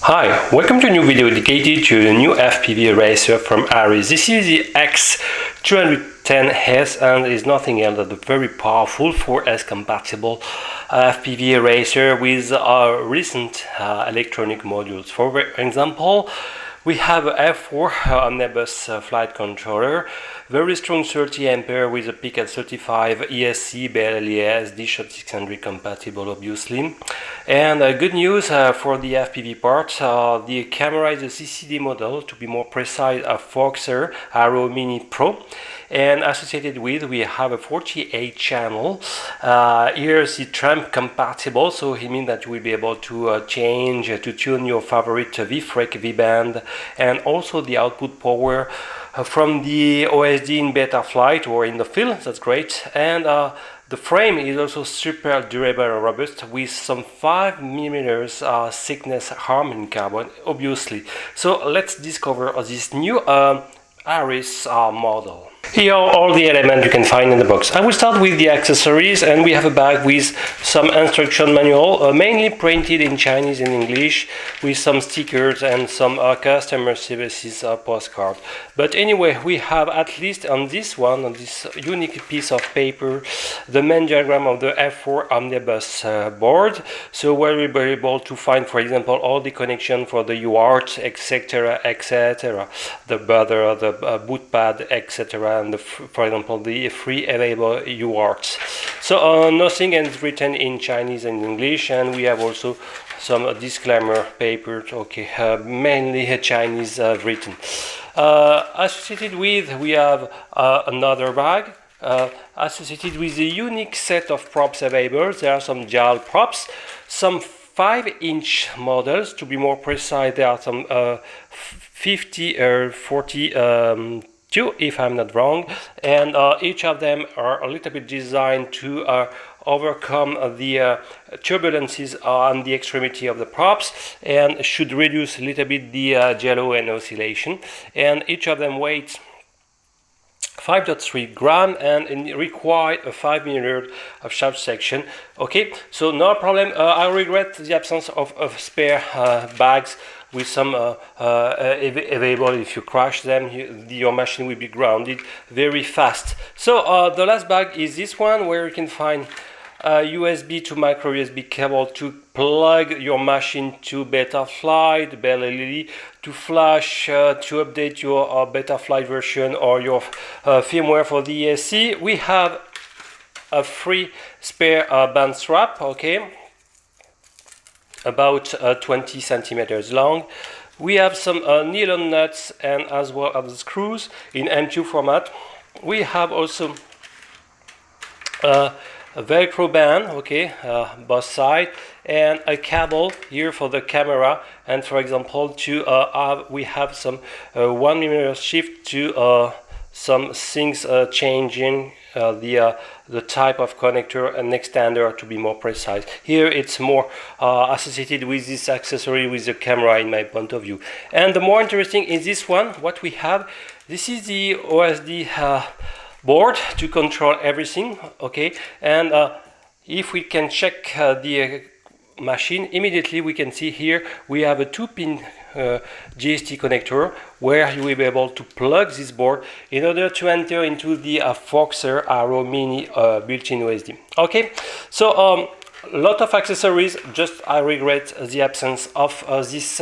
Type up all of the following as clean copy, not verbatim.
Hi, welcome to a new video dedicated to the new FPV racer from ARRIS. This is the X210S and is nothing else than a very powerful 4S compatible FPV racer with recent electronic modules. For example, we have a F4 omnibus flight controller, very strong 30 ampere with a peak at 35 ESC, BLLES, D-Shot600 compatible obviously. And good news for the FPV part, the camera is a CCD model, to be more precise a Foxer Arrow Mini Pro. And associated with, we have a 48 channel. Here is the Trump compatible, so it means that you will be able to to tune your favorite V-Freq, V-Band, and also the output power from the OSD in Betaflight or in the field. That's great. And the frame is also super durable and robust with some 5mm thickness harmony carbon, obviously. So let's discover this new ARRIS model. Here are all the elements you can find in the box. I will start with the accessories, and we have a bag with some instruction manual, mainly printed in Chinese and English, with some stickers and some customer services postcard. But anyway, we have at least on this unique piece of paper, the main diagram of the F4 omnibus board. So where we'll be able to find, for example, all the connection for the UART, etc., etc., the buzzer, the boot pad, etc., and for example the free available UARTs. So nothing is written in Chinese and English, and we have also some disclaimer paper, okay, mainly Chinese written. Associated with, we have another bag associated with a unique set of props available. There are some JAL props, some 5-inch models, to be more precise. There are some 50 or 40 if I'm not wrong, and each of them are a little bit designed to overcome the turbulences on the extremity of the props and should reduce a little bit the jello and oscillation. And each of them weighs 5.3 gram and require a 5mm of shaft section. Okay, so no problem. I regret the absence of spare bags with some available. If you crash them, your machine will be grounded very fast. So the last bag is this one, where you can find USB to micro USB cable to plug your machine to Betaflight, BLLED, to flash, to update your Betaflight version or your firmware for the ESC. We have a free spare band strap, okay, about 20 centimeters long. We have some nylon nuts and as well as screws in M2 format. We have also a Velcro band, okay, both sides, and a cable here for the camera. And for example, we have some 1mm shift to some things changing the type of connector and extender, to be more precise. Here it's more associated with this accessory with the camera in my point of view. And the more interesting is this one, what we have. This is the OSD board to control everything, okay. And if we can check the machine, immediately we can see here we have a 2-pin GST connector where you will be able to plug this board in order to enter into the Foxer Arrow Mini built-in OSD. Okay, so a lot of accessories, just I regret the absence of this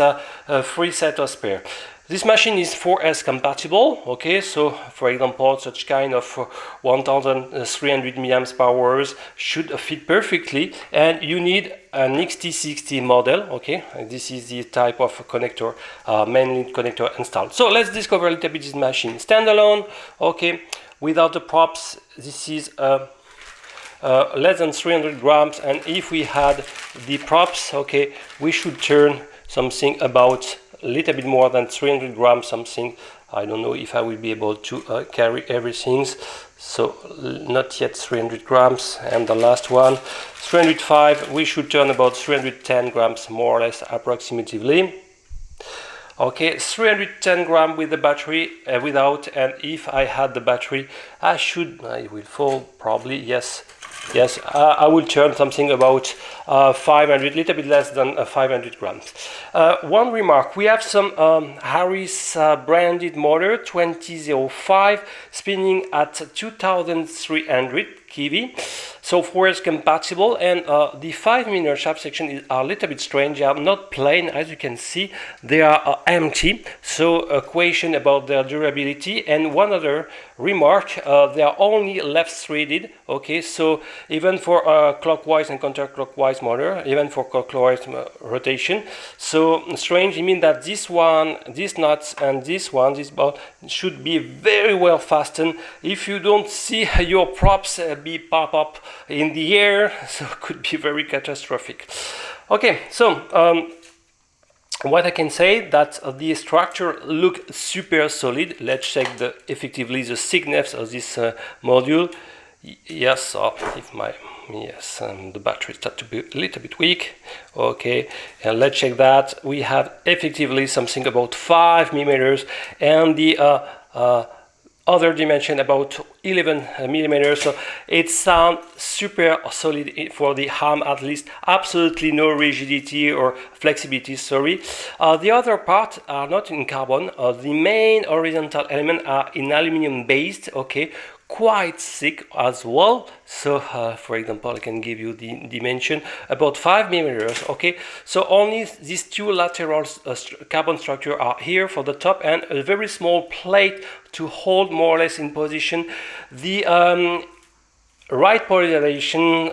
free set of spare. This machine is 4S compatible, okay, so for example such kind of 1300 milliamps powers should fit perfectly, and you need an XT60 model, okay. This is the type of connector, mainly connector installed. So let's discover a little bit this machine. Standalone, okay, without the props. This is less than 300 grams, and if we had the props, okay, we should turn something about a little bit more than 300 grams, something. I don't know if I will be able to carry everything, so not yet 300 grams. And the last one, 305, we should turn about 310 grams, more or less approximately. Okay, 310 grams with the battery, without, and if I had the battery, I will fall probably, yes, Yes, I will turn something about 500, little bit less than 500 grams. One remark, we have some ARRIS branded motor 2005 spinning at 2300 kV, so 4S compatible, and the 5mm shaft section are a little bit strange. They are not plain, as you can see, they are empty, so a question about their durability. And one other remark, they are only left threaded, okay, so even for clockwise and counterclockwise motor, even for clockwise rotation. So strange, it means that this one, this nuts, and this one, this bolt should be very well fastened. If you don't see your props be pop up in the air, so it could be very catastrophic. Okay, so what I can say that the structure look super solid. Let's check effectively the thickness of this module. Yes, if my the battery start to be a little bit weak. Okay, and let's check that. We have effectively something about 5 millimeters, and the other dimension about 11 millimeters. So it sounds super solid for the arm, at least. Absolutely no rigidity or flexibility, sorry. The other part are not in carbon. The main horizontal element are in aluminum based, okay, quite thick as well. So for example, I can give you the dimension about 5 millimeters, okay. So only these two lateral carbon structure are here for the top, and a very small plate to hold more or less in position the right polarization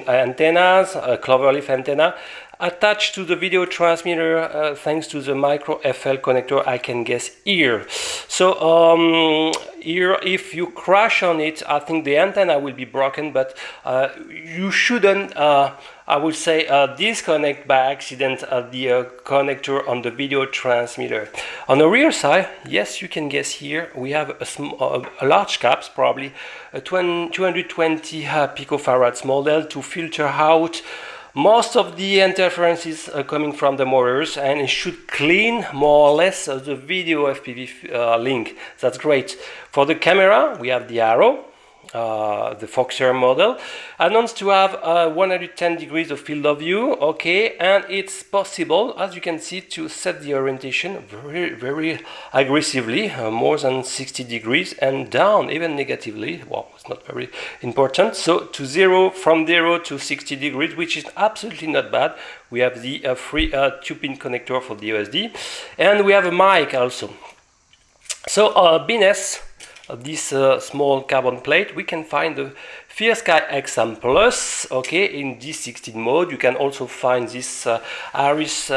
antennas, cloverleaf antenna, attached to the video transmitter thanks to the micro FL connector, I can guess here. So here, if you crash on it, I think the antenna will be broken, but you shouldn't, I would say, disconnect by accident the connector on the video transmitter. On the rear side, yes, you can guess here, we have a large caps, probably a 220 picofarads model to filter out most of the interferences coming from the motors, and it should clean more or less the video FPV link. That's great. For the camera, we have the Arrow, the Foxer model, announced to have 110 degrees of field of view, okay, and it's possible, as you can see, to set the orientation very aggressively, more than 60 degrees, and down even negatively. Well, it's not very important. So to from 0 to 60 degrees, which is absolutely not bad. We have the free 2-pin connector for the USB, and we have a mic also. So BNS, this small carbon plate, we can find the FierSky XM Plus, okay, in D16 mode. You can also find this ARRIS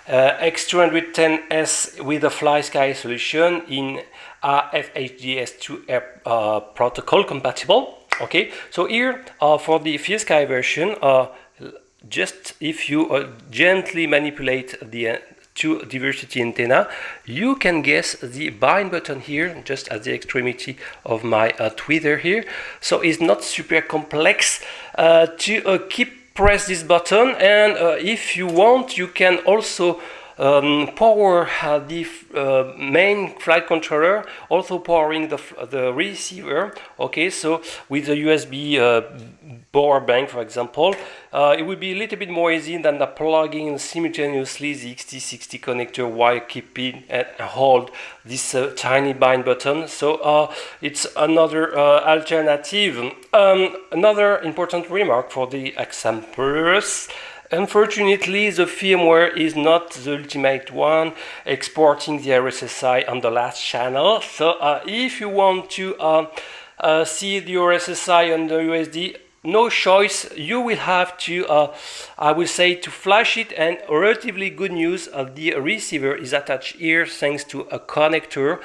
X210S with a FlySky solution in FHDS2 protocol compatible. Okay, so here for the FierSky version, just if you gently manipulate the to diversity antenna, you can guess the bind button here, just at the extremity of my tweeter here. So it's not super complex to press this button, and if you want, you can also power the main flight controller, also powering the receiver. Okay, so with the USB power bank, for example, it would be a little bit more easy than plugging simultaneously the XT60 connector while keeping and hold this tiny bind button. So it's another alternative. Another important remark for the XM Plus: unfortunately, the firmware is not the ultimate one, exporting the RSSI on the last channel. So if you want to see the RSSI on the USD, no choice, you will have to, I will say, to flash it. And relatively good news, the receiver is attached here thanks to a connector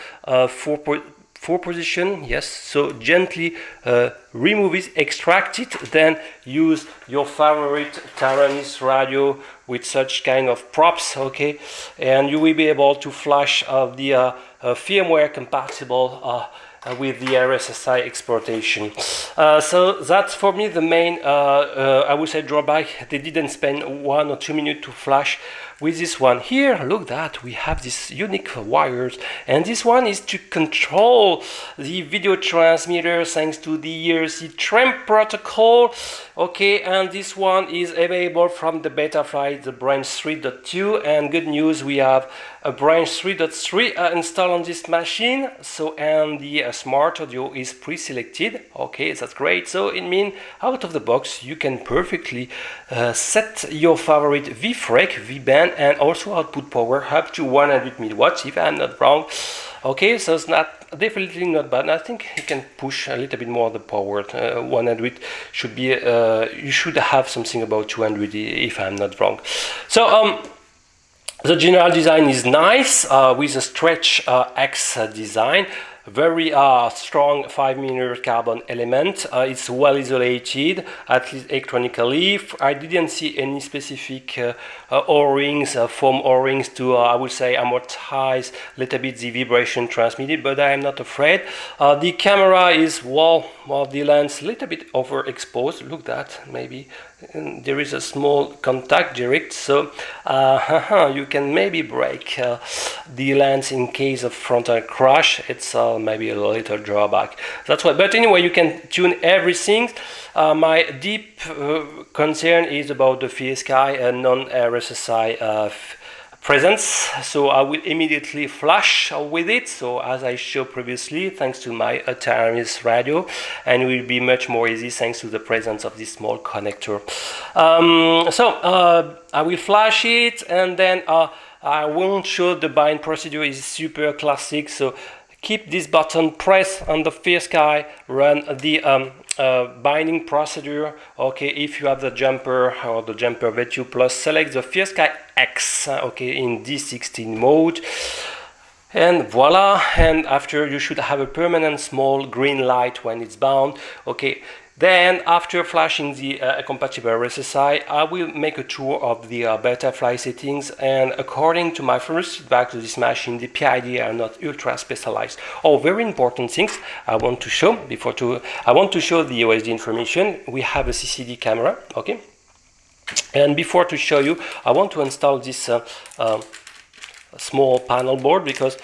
for position. Yes, so gently remove it, extract it, then use your favorite Taranis radio with such kind of props, okay, and you will be able to flash the firmware compatible with the RSSI exportation. So that's for me the main, I would say, drawback. They didn't spend 1 or 2 minutes to flash with this one here, look that we have these unique wires, and this one is to control the video transmitter thanks to the ERC TRAM protocol. Okay, and this one is available from the Betaflight, the branch 3.2, and good news, we have a branch 3.3 installed on this machine. So, and the smart audio is pre-selected. Okay, that's great. So it means out of the box you can perfectly set your favorite V-Frec, V-band, and also output power up to 100 milliwatts if I'm not wrong. Okay, so it's not definitely not bad. I think you can push a little bit more the power. 100 should be you should have something about 200 if I'm not wrong. So the general design is nice with a stretch X design. Very strong 5mm carbon element. It's well isolated, at least electronically. I didn't see any specific O-rings, foam O-rings to, I would say, amortize a little bit the vibration transmitted, but I am not afraid. The camera is, well, the lens a little bit overexposed. Look that, maybe. And there is a small contact direct, so you can maybe break the lens in case of frontal crash. It's maybe a little drawback. That's why. But anyway, you can tune everything. My deep concern is about the FSK and non-RSSI presence, so I will immediately flash with it. So as I showed previously, thanks to my ARRIS radio, and it will be much more easy thanks to the presence of this small connector. I will flash it, and then I won't show the bind procedure. Is super classic. So keep this button pressed on the FSK, run the binding procedure. Okay, if you have the jumper or the jumper V2 plus, select the FSK X, okay, in D16 mode, and voila. And after, you should have a permanent small green light when it's bound. Okay, then after flashing the compatible RSSI, I will make a tour of the Betaflight settings, and according to my first feedback to this machine, the PID are not ultra specialized. Oh, very important things I want to show I want to show the OSD information. We have a CCD camera, okay, and before to show you, I want to install this small panel board, because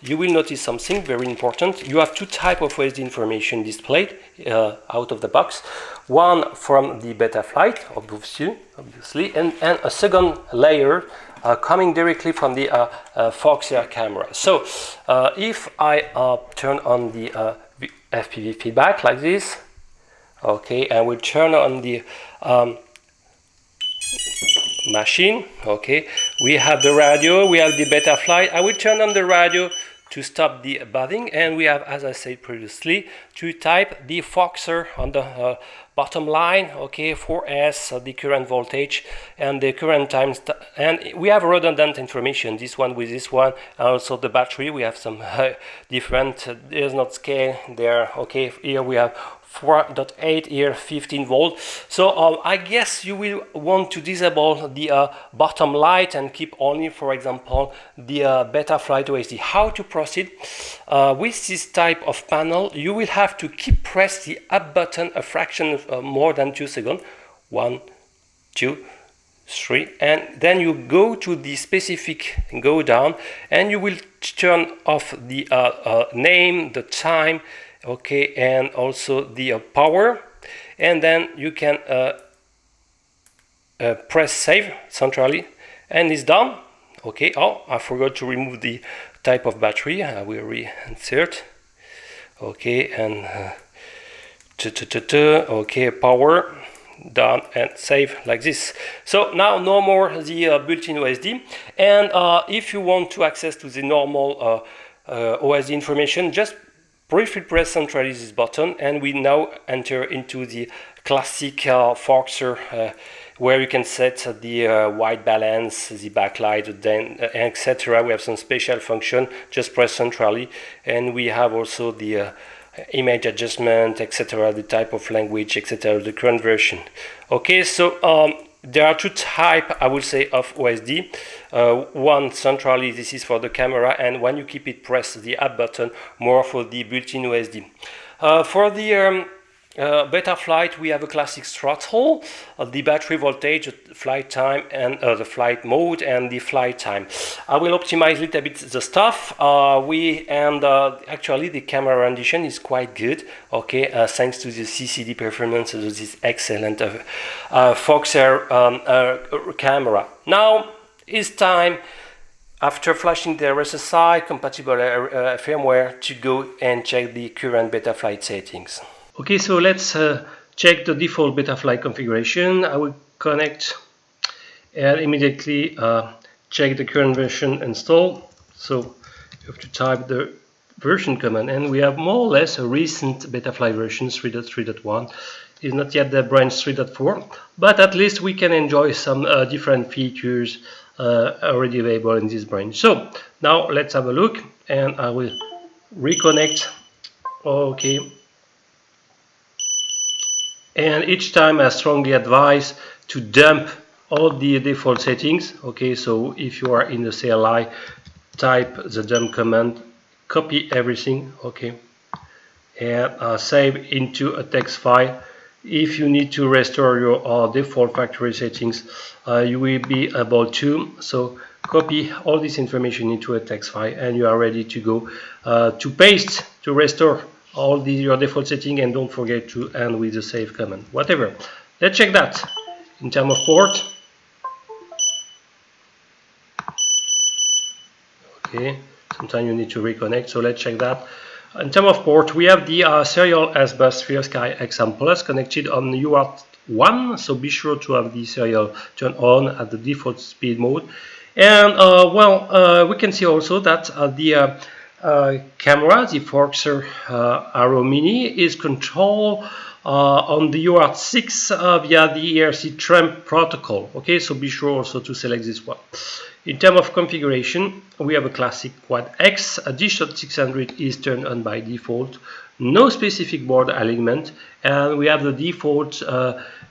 you will notice something very important. You have two types of OSD information displayed out of the box. One from the Betaflight, obviously, and a second layer coming directly from the Foxer camera. So if I turn on the FPV feedback like this, okay, and we turn on the machine, okay, we have the radio, we have the Betaflight. I will turn on the radio to stop the buzzing, and we have, as I said previously, two types, the Foxer on the bottom line, okay, 4S, the current voltage and the current time, and we have redundant information, this one with this one, also the battery, we have some different, there's not scale there, okay, here we have 4.8, here 15 volt. So I guess you will want to disable the bottom light and keep only, for example, the Betaflight OSD. How to proceed? With this type of panel, you will have to keep press the up button a fraction of more than 2 seconds. 1, 2, 3, and then you go to the specific, go down, and you will turn off the name, the time, okay, and also the power, and then you can press save centrally, and it's done. Okay, oh, I forgot to remove the type of battery. I will reinsert. Okay, and okay, power, done, and save like this. So now no more the built-in OSD, and if you want to access to the normal OSD information, just briefly press centrally this button, and we now enter into the classic Foxer, where you can set the white balance, the backlight, then etc. We have some special function. Just press centrally, and we have also the image adjustment, etc., the type of language, etc., the current version. Okay, so there are two types, I would say, of OSD. One centrally, this is for the camera, and when you keep it pressed, the up button, more for the built-in OSD. For the Betaflight, we have a classic throttle, the battery voltage, flight time, and the flight mode and the flight time. I will optimize a little bit the stuff. Actually the camera rendition is quite good. Okay, thanks to the CCD performance of this excellent Foxair camera. Now it's time, after flashing the RSSI compatible firmware, to go and check the current Betaflight settings. Okay, so let's check the default Betaflight configuration. I will connect and immediately check the current version install. So you have to type the version command, and we have more or less a recent Betaflight version 3.3.1. It's not yet the branch 3.4, but at least we can enjoy some different features already available in this branch. So now let's have a look, and I will reconnect. Okay. And each time I strongly advise to dump all the default settings. Okay, so if you are in the CLI, type the dump command, copy everything, okay, and save into a text file. If you need to restore your default factory settings, you will be able to. So copy all this information into a text file, and you are ready to go to paste to restore all your default setting, and don't forget to end with the save command. Whatever. Let's check that. In terms of port, okay, sometimes you need to reconnect, so let's check that. In terms of port, we have the serial S-Bus FreeSky XM Plus connected on UART 1, so be sure to have the serial turned on at the default speed mode. And we can see also that the camera, the Foxair Arrow Mini, is controlled on the UART 6 via the ERC Trump protocol. Okay, so be sure also to select this one. In terms of configuration, we have a classic Quad X. A G600 is turned on by default. No specific board alignment, and we have the default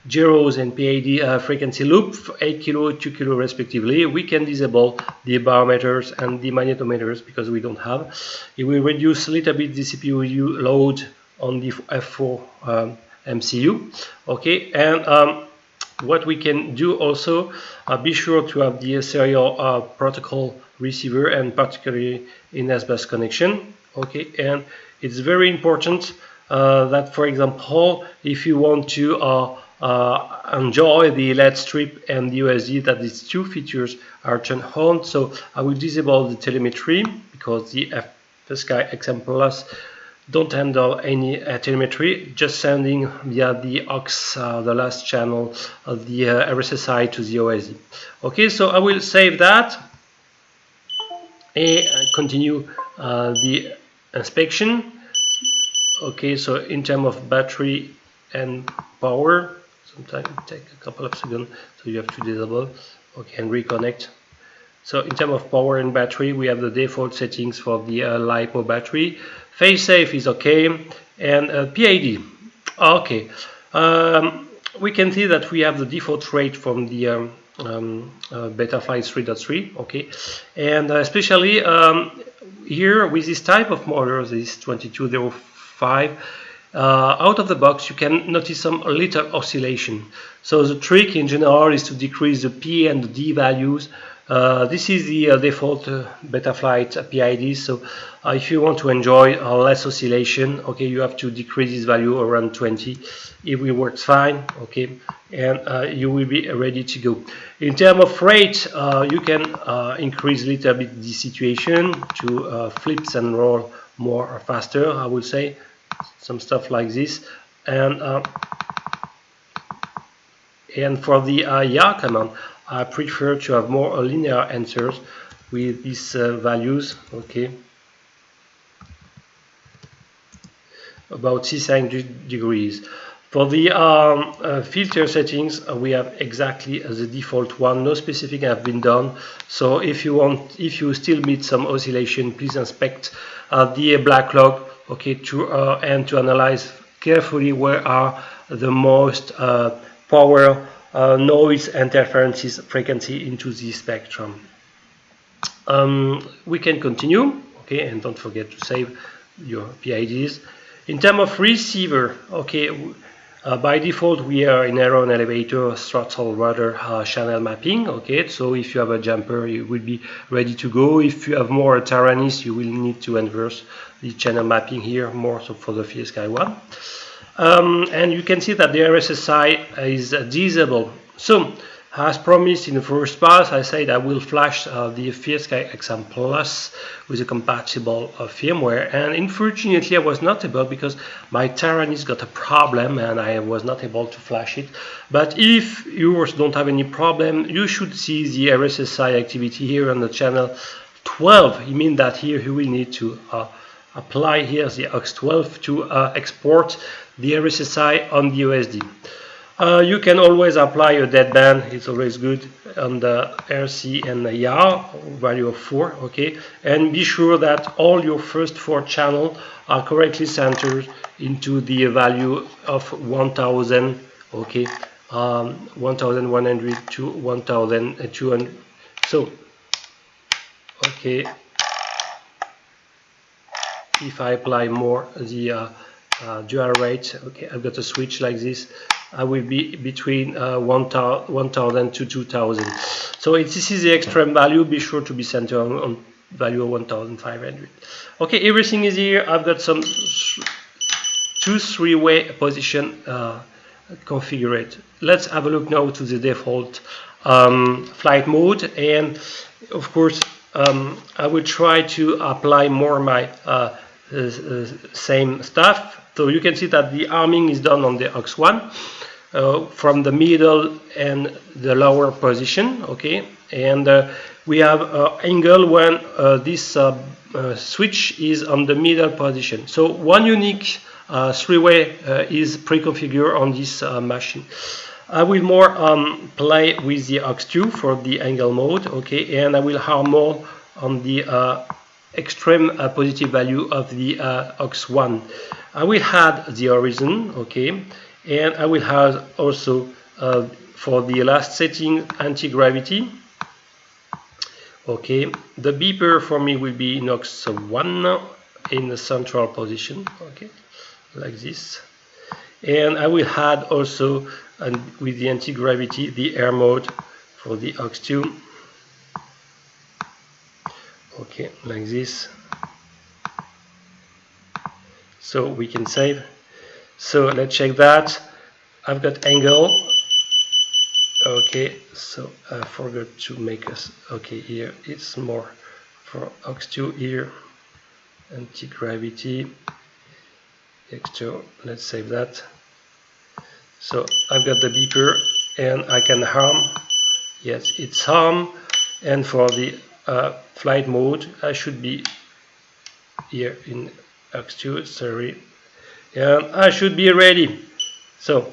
gyros and PID frequency loop, 8 kilo, 2 kilo respectively. We can disable the barometers and the magnetometers because we don't have. It will reduce a little bit the CPU load on the F4 MCU. Okay, and what we can do also, be sure to have the serial protocol receiver, and particularly in S-Bus connection. Okay, and it's very important that, for example, if you want to enjoy the LED strip and the USD, that these two features are turned on. So I will disable the telemetry because the FreeSky XM Plus don't handle any telemetry, just sending via the aux, the last channel of the RSSI to the OSD. Okay, so I will save that and continue the inspection. Okay, so in terms of battery and power, sometimes it takes a couple of seconds, so you have to disable. Okay, and reconnect. So in terms of power and battery, we have the default settings for the LiPo battery. Phase safe is okay, and PID. Okay, we can see that we have the default rate from the Betaflight 3.3. Okay, and especially here with this type of motor, this 2205, out of the box you can notice some little oscillation. So the trick in general is to decrease the P and the D values. This is the default Betaflight PID, so if you want to enjoy less oscillation, okay, you have to decrease this value around 20. It will work fine, okay, and you will be ready to go. In terms of rate, you can increase a little bit the situation to flips and roll more or faster, I would say, some stuff like this. And for the YA command, I prefer to have more linear answers with these values, okay, about 600 degrees. For the filter settings, we have exactly the default one. No specific have been done. So if you still meet some oscillation, please inspect the black log, okay, and to analyze carefully where are the most power, noise, interferences, frequency into the spectrum. We can continue, okay, and don't forget to save your PIDs. In terms of receiver, okay, by default we are in aero and elevator throttle rudder channel mapping. Okay, so if you have a jumper, you will be ready to go. If you have more Taranis, you will need to inverse the channel mapping here, more so for the FSK one. And you can see that the RSSI is disabled. So, as promised in the first pass, I said I will flash the FSK XM Plus with a compatible firmware, and unfortunately I was not able because my Taranis got a problem and I was not able to flash it. But if yours don't have any problem, you should see the RSSI activity here on the channel 12. It means that here you will need to apply here the X12 to export the RSSI on the OSD. You can always apply a deadband, it's always good, on the RC and the YAR, value of 4, okay? And be sure that all your first 4 channels are correctly centered into the value of 1000, okay? 1100 to 1200. So, okay, if I apply more the dual rate, okay, I've got a switch like this, I will be between 1000 to 2000. So this is the extreme value. Be sure to be centered on value of 1500. Okay, everything is here. I've got some 2-3-way position configured. Let's have a look now to the default flight mode, and of course I will try to apply more my same stuff. So you can see that the arming is done on the X1 from the middle and the lower position, okay, and we have angle when this switch is on the middle position. So one unique 3-way is pre-configured on this machine. I will more play with the X2 for the angle mode, okay, and I will harm more on the extreme positive value of the X1. I will add the horizon, okay, and I will have also for the last setting anti-gravity, okay. The beeper for me will be in X1 in the central position, okay, like this, and I will add also with the anti-gravity the air mode for the X2, okay, like this. So we can save. So let's check that. I've got angle. Okay, so I forgot to make us. Okay, here it's more for X2 here. Anti-gravity. X2. Let's save that. So I've got the beeper and I can harm. Yes, it's harm. And for the flight mode, I should be here in X2, sorry, and I should be ready. So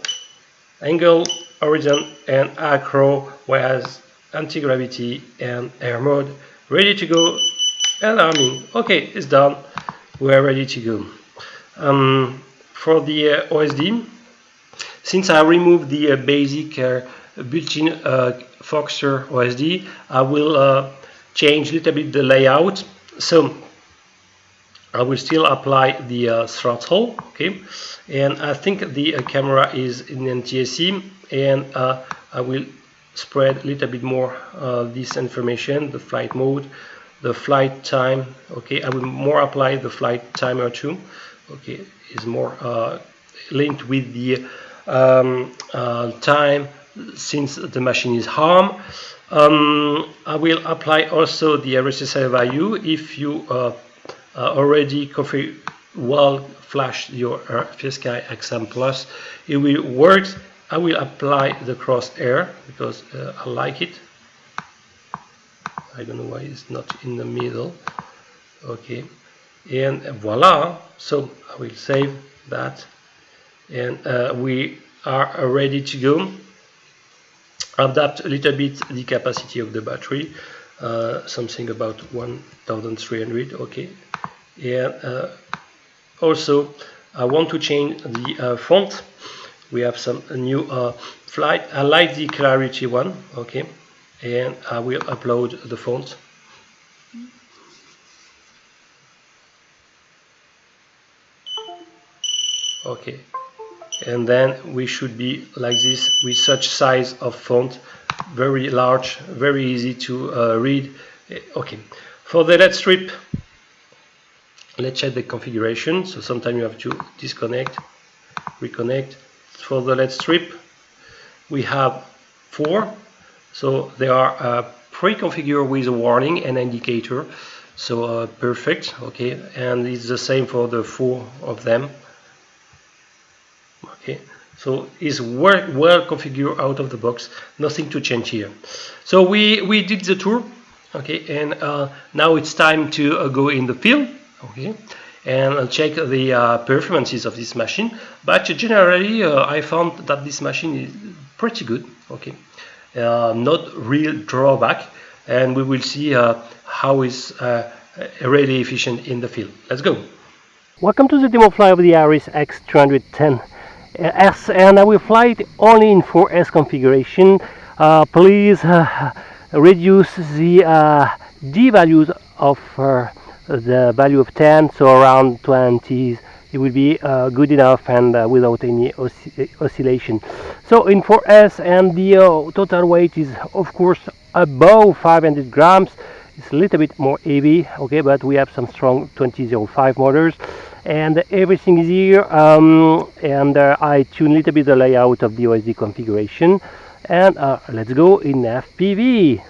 angle, horizon, and acro, whereas anti-gravity and air mode, ready to go, and arming. Okay, it's done. We are ready to go. For the OSD, since I removed the basic built-in Foxer OSD, I will change a little bit the layout. So I will still apply the throttle, okay, and I think the camera is in NTSC, and I will spread a little bit more this information, the flight mode, the flight time, okay. I will more apply the flight timer too, okay, is more linked with the time since the machine is harm. I will apply also the RSSI value. If you already flash your FSK XM Plus, it will work. I will apply the crosshair because I like it. I don't know why it's not in the middle. Okay, and voila. So I will save that, and we are ready to go. Adapt a little bit the capacity of the battery, something about 1300, okay. And also I want to change the font. We have some new flight. I like the clarity one, okay, and I will upload the font. Okay, and then we should be like this with such size of font, very large, very easy to read. Okay, for the LED strip, let's check the configuration. So sometimes you have to disconnect, reconnect. For the LED strip, we have 4. So they are pre-configured with a warning and indicator. So perfect. Okay, and it's the same for the 4 of them. Okay, so it's well configured out of the box, nothing to change here. So we did the tour. Okay, and now it's time to go in the field. Okay, and check the performances of this machine. But generally, I found that this machine is pretty good. Okay, not real drawback, and we will see how it's really efficient in the field. Let's go. Welcome to the demo flight of the ARRIS X210S, and I will fly it only in 4S configuration. Please reduce the D values of the value of 10, so around 20. It will be good enough and without any oscillation. So in 4S, and the total weight is of course above 500 grams. It's a little bit more heavy, okay, but we have some strong 2005 motors, and everything is here. And I tune a little bit the layout of the OSD configuration, and let's go in FPV.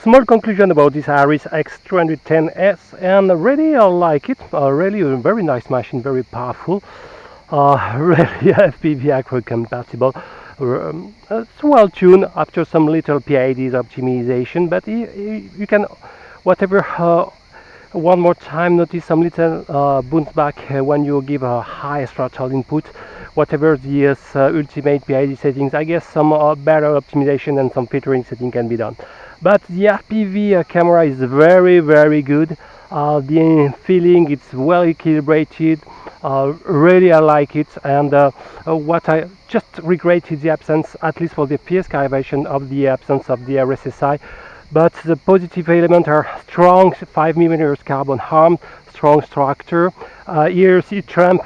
Small conclusion about this ARRIS X210S, and really I like it. Really a very nice machine, very powerful. Really FPV actually compatible. It's well tuned after some little PIDs optimization, but you can whatever. One more time, notice some little bounce back when you give a high throttle input. Whatever the ultimate PID settings, I guess some better optimization and some filtering setting can be done. But the FPV camera is very good. The feeling, it's well calibrated. Really I like it, and what I just regret is the absence, at least for the PSK version, of the absence of the RSSI. But the positive elements are strong 5mm carbon arm, strong structure. Here seat ramp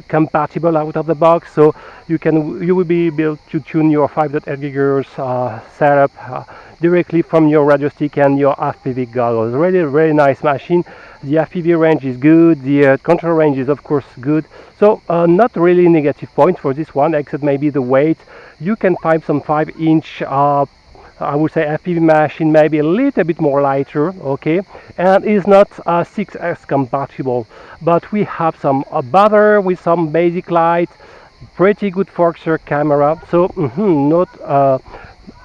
compatible out of the box, so you will be able to tune your 5.8 GHz setup directly from your radio stick and your FPV goggles. Really, really nice machine. The FPV range is good. The control range is of course good. So not really negative point for this one, except maybe the weight. You can find some 5-inch I would say FPV machine maybe a little bit more lighter, okay, and is not 6S compatible. But we have some buffer with some basic lights, pretty good focus camera, so not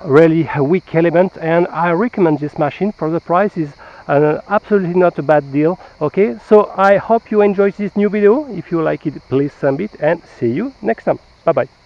really a weak element, and I recommend this machine for the price. Is absolutely not a bad deal. Okay, so I hope you enjoyed this new video. If you like it, please send it, and see you next time. Bye bye.